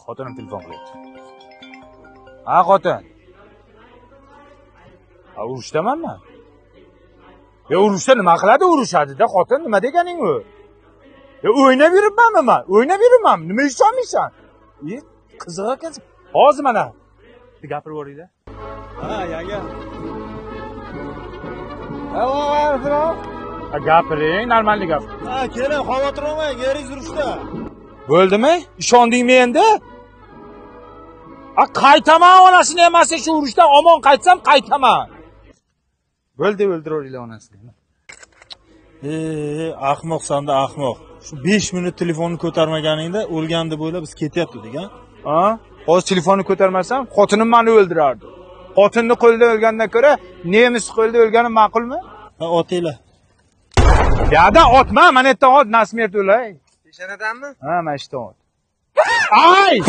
Xotinim telefon qilyapti. Ha, xotin. Ha, urishdamanmi? Urushda nima qiladi? Urushadi-da, xotin, nima deganing u? O'ynab yuribmanmi men? O'ynab yuribman. Nima ishonmaysan? Qiziq ekansan. Hozir mana gapirib yuboringlar. Ha, yanga. Gapiring, normal gap. Ha, keling, xavotir olmang, yeringiz urushda. Bo'ldimi? Ishondingmi endi? Qaytaman onasini emas, shu urushdan omon qaytsam qaytaman. Bo'ldi, o'ldiravringlar onasini. Ahmoqsan-da, ahmoq. Shu 5 minut telefonni ko'tarmaganingda o'lgan deb o'ylab biz ketyaptik, ha? Hozir telefonni ko'tarmasam, xotinim meni o'ldirardi. Xotinni qo'lida o'lgandan ko'ra, nemis qo'lida o'lgani ma'qulmi? Ha, otinglar. Yada otma, mana yerdan ot, nasmert o'lay. Peshanadanmi? Ha, mana shu yerdan ot. Ay!